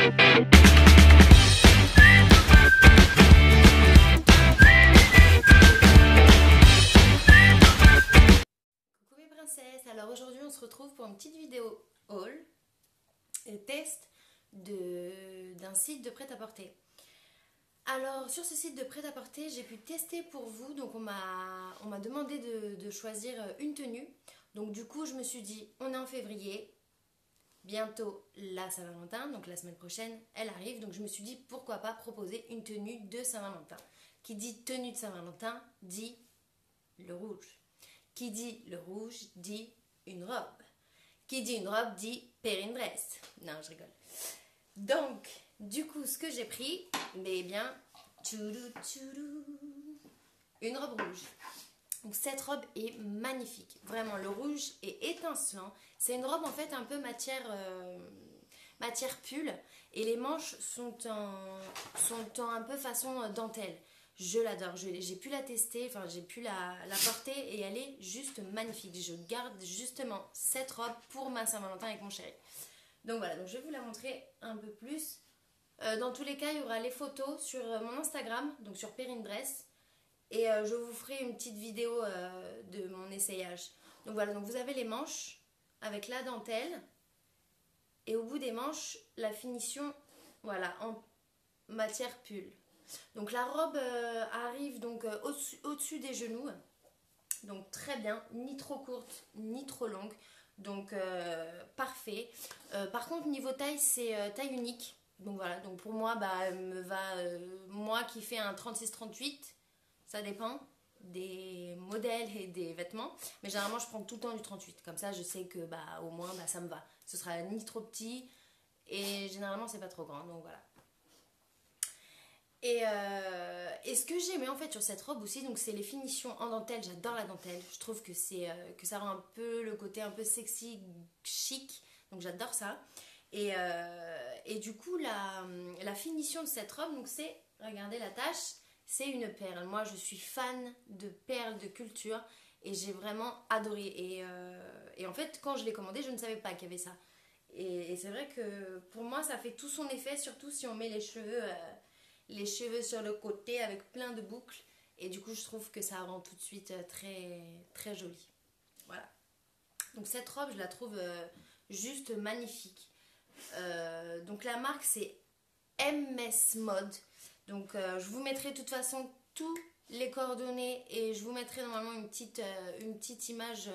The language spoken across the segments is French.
Coucou mes princesses, alors aujourd'hui on se retrouve pour une petite vidéo haul et test d'un site de prêt-à-porter. Alors sur ce site de prêt-à-porter j'ai pu tester pour vous, donc on m'a demandé de choisir une tenue. Donc du coup je me suis dit on est en février, bientôt la Saint-Valentin, donc la semaine prochaine elle arrive, donc je me suis dit pourquoi pas proposer une tenue de Saint-Valentin. Qui dit tenue de Saint-Valentin dit le rouge. Qui dit le rouge dit une robe. Qui dit une robe dit Perrine Dress. Non, je rigole. Donc, du coup, ce que j'ai pris, mais bien, une robe rouge. Donc, cette robe est magnifique. Vraiment, le rouge est étincelant. C'est une robe en fait un peu matière pull. Et les manches sont en un peu façon dentelle. Je l'adore, j'ai pu la tester, enfin j'ai pu la porter et elle est juste magnifique. Je garde justement cette robe pour ma Saint-Valentin avec mon chéri. Donc voilà, donc je vais vous la montrer un peu plus. Dans tous les cas, il y aura les photos sur mon Instagram, donc sur Perrine Dress. Et je vous ferai une petite vidéo de mon essayage. Donc voilà, donc vous avez les manches avec la dentelle. Et au bout des manches, la finition, voilà, en matière pull. Donc la robe arrive donc au-dessus des genoux, donc très bien, ni trop courte ni trop longue, donc parfait. Par contre niveau taille c'est taille unique, donc voilà, donc pour moi elle me va, moi qui fais un 36-38, ça dépend des modèles et des vêtements, mais généralement je prends tout le temps du 38, comme ça je sais que au moins ça me va, ce sera ni trop petit et généralement c'est pas trop grand, donc voilà. Et ce que j'ai aimé en fait sur cette robe aussi, donc c'est les finitions en dentelle. J'adore la dentelle, je trouve que que ça rend un peu le côté un peu sexy, chic, donc j'adore ça. Et du coup la finition de cette robe, donc c'est, regardez la tache, c'est une perle. Moi je suis fan de perles de culture et j'ai vraiment adoré. Et en fait quand je l'ai commandé je ne savais pas qu'il y avait ça. Et c'est vrai que pour moi ça fait tout son effet, surtout si on met les cheveux sur le côté avec plein de boucles, et du coup je trouve que ça rend tout de suite très très joli. Voilà, donc cette robe je la trouve juste magnifique. Donc la marque c'est MS Mode, donc je vous mettrai de toute façon tous les coordonnées et je vous mettrai normalement une petite image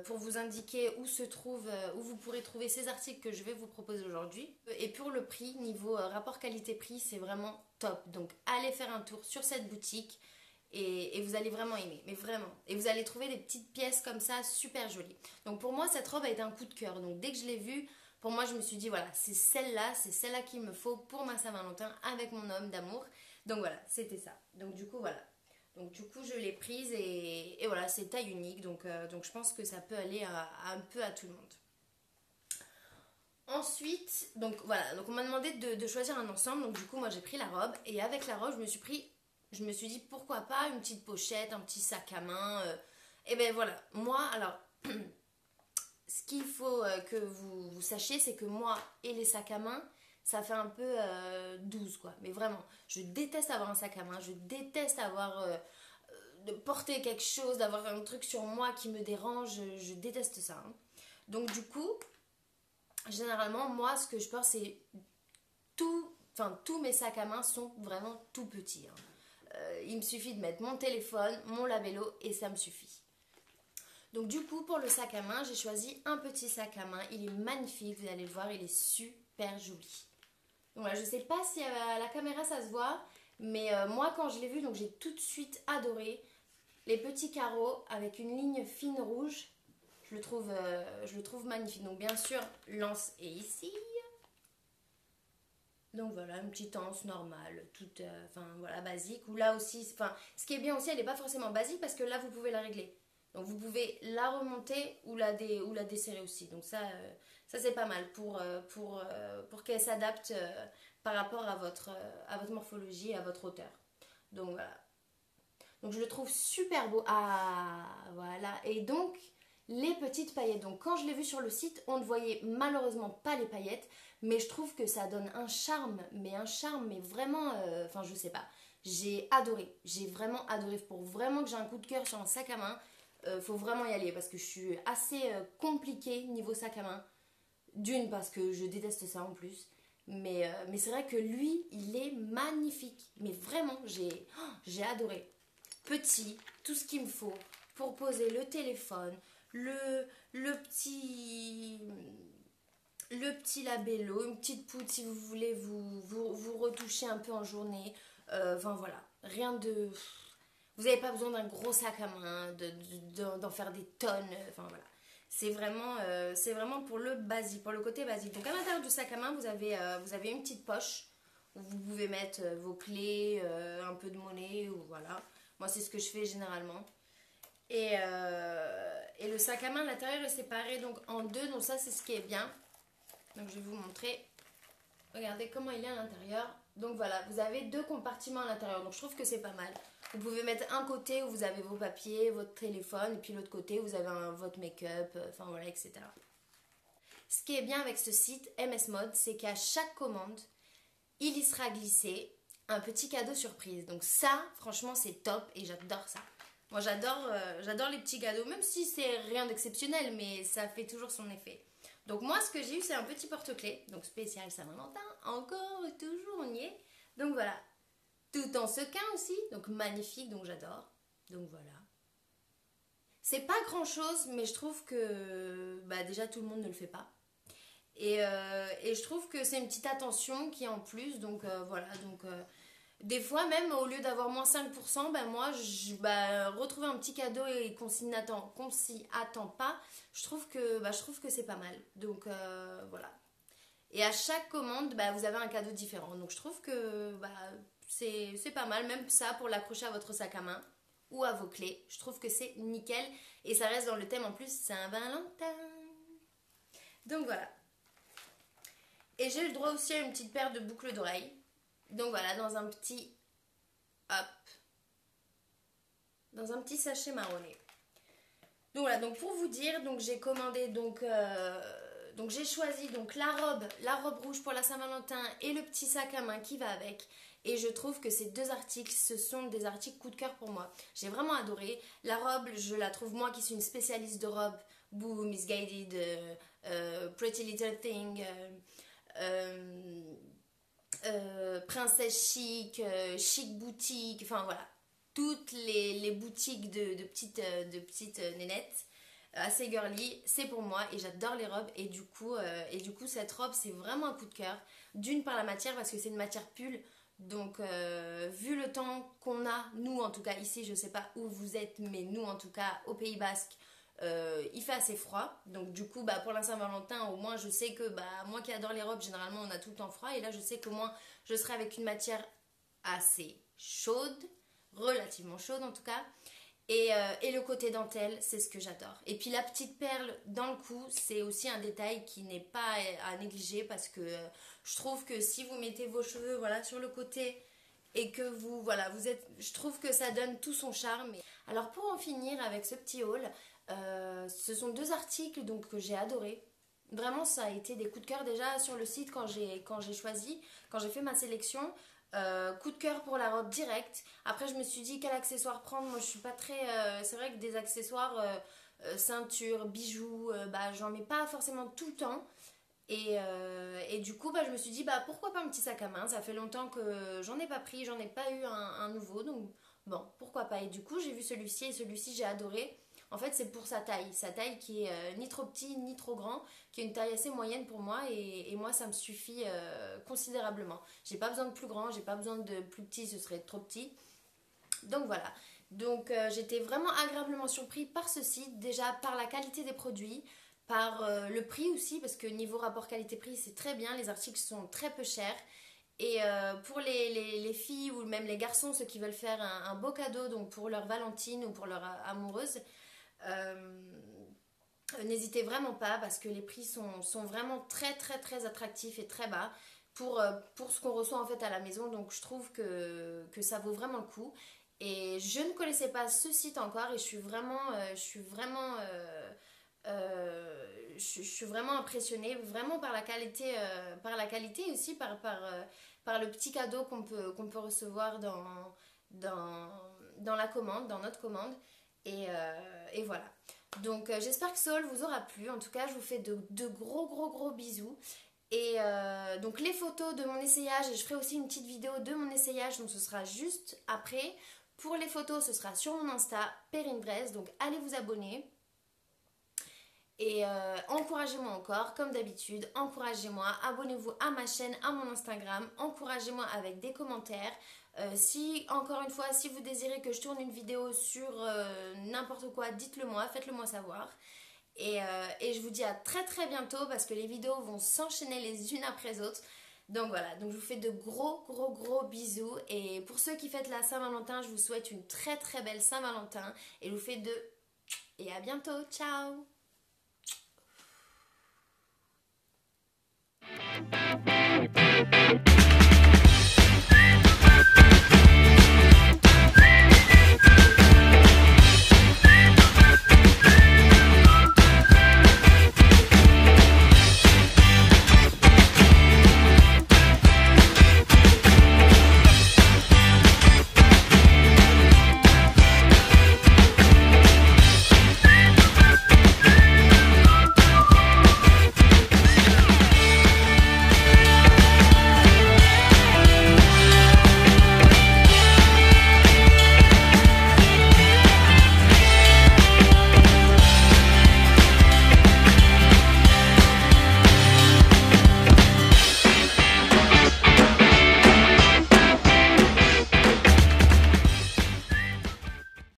pour vous indiquer où vous pourrez trouver ces articles que je vais vous proposer aujourd'hui. Et pour le prix, niveau rapport qualité-prix, c'est vraiment top. Donc allez faire un tour sur cette boutique et vous allez vraiment aimer, mais vraiment. Et vous allez trouver des petites pièces comme ça super jolies. Donc pour moi, cette robe a été un coup de cœur. Donc dès que je l'ai vue, pour moi, je me suis dit voilà, c'est celle-là qu'il me faut pour ma Saint-Valentin avec mon homme d'amour. Donc voilà, c'était ça. Donc du coup, voilà. Donc du coup je l'ai prise et voilà, c'est taille unique, donc je pense que ça peut aller un peu à tout le monde. Ensuite, donc voilà, donc on m'a demandé de choisir un ensemble, donc du coup moi j'ai pris la robe et avec la robe je me suis dit pourquoi pas une petite pochette, un petit sac à main. Et ben voilà, moi alors ce qu'il faut que vous sachiez, c'est que moi et les sacs à main, ça fait un peu 12 quoi. Mais vraiment, je déteste avoir un sac à main, je déteste avoir de porter quelque chose, d'avoir un truc sur moi qui me dérange, je déteste ça. Hein. Donc du coup, généralement, moi ce que je porte c'est tous mes sacs à main sont vraiment tout petits. Hein. Il me suffit de mettre mon téléphone, mon labello et ça me suffit. Donc du coup, pour le sac à main, j'ai choisi un petit sac à main. Il est magnifique, vous allez le voir, il est super joli. Donc voilà, je sais pas si à la caméra ça se voit, mais moi quand je l'ai vu, donc j'ai tout de suite adoré. Les petits carreaux avec une ligne fine rouge, je le trouve magnifique. Donc bien sûr, l'anse est ici. Donc voilà, une petite anse normale, toute, voilà, basique. Ou là aussi, ce qui est bien aussi, elle n'est pas forcément basique parce que là vous pouvez la régler. Donc vous pouvez la remonter ou la desserrer aussi. Donc ça c'est pas mal pour qu'elle s'adapte par rapport à votre morphologie et à votre hauteur. Donc voilà. Donc je le trouve super beau. Ah voilà. Et donc les petites paillettes. Donc quand je l'ai vu sur le site, on ne voyait malheureusement pas les paillettes, mais je trouve que ça donne un charme, mais vraiment, enfin je sais pas. J'ai adoré, j'ai vraiment adoré. Pour vraiment que j'ai un coup de cœur sur un sac à main, faut vraiment y aller parce que je suis assez compliquée niveau sac à main. D'une parce que je déteste ça en plus. Mais c'est vrai que lui, il est magnifique. Mais vraiment, j'ai adoré. Petit, tout ce qu'il me faut pour poser le téléphone, le petit labello, une petite poudre si vous voulez vous retoucher un peu en journée. Enfin voilà, rien de... Vous n'avez pas besoin d'un gros sac à main, d'en faire des tonnes. Enfin voilà. C'est vraiment pour le basique, pour le côté basique. Donc à l'intérieur du sac à main, vous avez une petite poche où vous pouvez mettre vos clés, un peu de monnaie, ou voilà. Moi, c'est ce que je fais généralement. Et le sac à main à l'intérieur est séparé donc en deux, donc ça c'est ce qui est bien. Donc je vais vous montrer. Regardez comment il est à l'intérieur. Donc voilà, vous avez deux compartiments à l'intérieur, donc je trouve que c'est pas mal. Vous pouvez mettre un côté où vous avez vos papiers, votre téléphone, et puis l'autre côté où vous avez votre make-up, enfin voilà, etc. Ce qui est bien avec ce site MS Mode, c'est qu'à chaque commande, il y sera glissé un petit cadeau surprise. Donc ça, franchement, c'est top et j'adore ça. Moi, j'adore les petits cadeaux, même si c'est rien d'exceptionnel, mais ça fait toujours son effet. Donc moi, ce que j'ai eu, c'est un petit porte-clés, donc spécial Saint-Valentin, encore, toujours, on y est. Donc voilà, tout en sequin aussi, donc magnifique, donc j'adore. Donc voilà. C'est pas grand-chose, mais je trouve que bah, déjà tout le monde ne le fait pas. Et je trouve que c'est une petite attention qui est en plus, donc voilà, donc... des fois même au lieu d'avoir moins 5%, ben moi retrouver un petit cadeau et qu'on s'y attend pas, je trouve que c'est pas mal. Donc voilà. Et à chaque commande, bah, vous avez un cadeau différent. Donc je trouve que bah, c'est pas mal, même ça pour l'accrocher à votre sac à main ou à vos clés. Je trouve que c'est nickel et ça reste dans le thème en plus Saint-Valentin. Donc voilà. Et j'ai eu le droit aussi à une petite paire de boucles d'oreilles. Donc voilà, hop, dans un petit sachet marronné. Donc voilà, donc pour vous dire, donc j'ai commandé donc j'ai choisi donc la robe rouge pour la Saint-Valentin et le petit sac à main qui va avec. Et je trouve que ces deux articles, ce sont des articles coup de cœur pour moi. J'ai vraiment adoré. La robe, je la trouve, moi qui suis une spécialiste de robes, Boo, Missguided, Pretty Little Thing, Princesse Chic, Chic Boutique, enfin voilà, toutes les boutiques de petites nénettes assez girly, c'est pour moi et j'adore les robes et du coup cette robe c'est vraiment un coup de cœur. D'une par la matière parce que c'est une matière pull, donc vu le temps qu'on a, nous en tout cas ici, je sais pas où vous êtes, mais nous en tout cas au Pays Basque, il fait assez froid, donc du coup bah, pour la Saint-Valentin au moins je sais que bah, moi qui adore les robes généralement on a tout le temps froid et là je sais qu'au moins je serai avec une matière assez chaude, relativement chaude en tout cas, et le côté dentelle c'est ce que j'adore. Et puis la petite perle dans le cou c'est aussi un détail qui n'est pas à négliger parce que je trouve que si vous mettez vos cheveux voilà, sur le côté et que je trouve que ça donne tout son charme. Alors pour en finir avec ce petit haul, ce sont deux articles donc, que j'ai adorés. Vraiment, ça a été des coups de cœur déjà sur le site quand j'ai choisi, quand j'ai fait ma sélection. Coup de cœur pour la robe directe. Après, je me suis dit quel accessoire prendre. Moi, je suis pas très. C'est vrai que des accessoires, ceinture, bijoux, bah, j'en mets pas forcément tout le temps. Et du coup, bah, je me suis dit bah, pourquoi pas un petit sac à main. Ça fait longtemps que j'en ai pas pris, j'en ai pas eu un nouveau. Donc, bon, pourquoi pas. Et du coup, j'ai vu celui-ci et celui-ci, j'ai adoré. En fait, c'est pour sa taille qui est ni trop petit ni trop grand, qui est une taille assez moyenne pour moi et moi ça me suffit considérablement. J'ai pas besoin de plus grand, j'ai pas besoin de plus petit, ce serait trop petit. Donc voilà. Donc j'étais vraiment agréablement surpris par ce site, déjà par la qualité des produits, par le prix aussi, parce que niveau rapport qualité-prix c'est très bien, les articles sont très peu chers. Et pour les filles ou même les garçons, ceux qui veulent faire un beau cadeau donc pour leur Valentine ou pour leur amoureuse, euh, n'hésitez vraiment pas parce que les prix sont vraiment très très très attractifs et très bas pour ce qu'on reçoit en fait à la maison. Donc je trouve que ça vaut vraiment le coup. Et je ne connaissais pas ce site encore et je suis vraiment Je suis vraiment impressionnée, vraiment par la qualité et aussi par le petit cadeau qu'on peut recevoir dans, dans la commande, dans notre commande. Et voilà. Donc j'espère que Soul vous aura plu. En tout cas, je vous fais de gros gros gros bisous. Et donc les photos de mon essayage, et je ferai aussi une petite vidéo de mon essayage, donc ce sera juste après. Pour les photos, ce sera sur mon Insta, Perrine Dress, donc allez vous abonner. Et encouragez-moi encore, comme d'habitude, encouragez-moi, abonnez-vous à ma chaîne, à mon Instagram, encouragez-moi avec des commentaires. Si, encore une fois, si vous désirez que je tourne une vidéo sur n'importe quoi, dites-le moi, faites-le moi savoir. Et je vous dis à très très bientôt parce que les vidéos vont s'enchaîner les unes après les autres. Donc voilà, donc je vous fais de gros gros gros bisous. Et pour ceux qui fêtent la Saint-Valentin, je vous souhaite une très très belle Saint-Valentin. Et je vous fais de... Et à bientôt, ciao!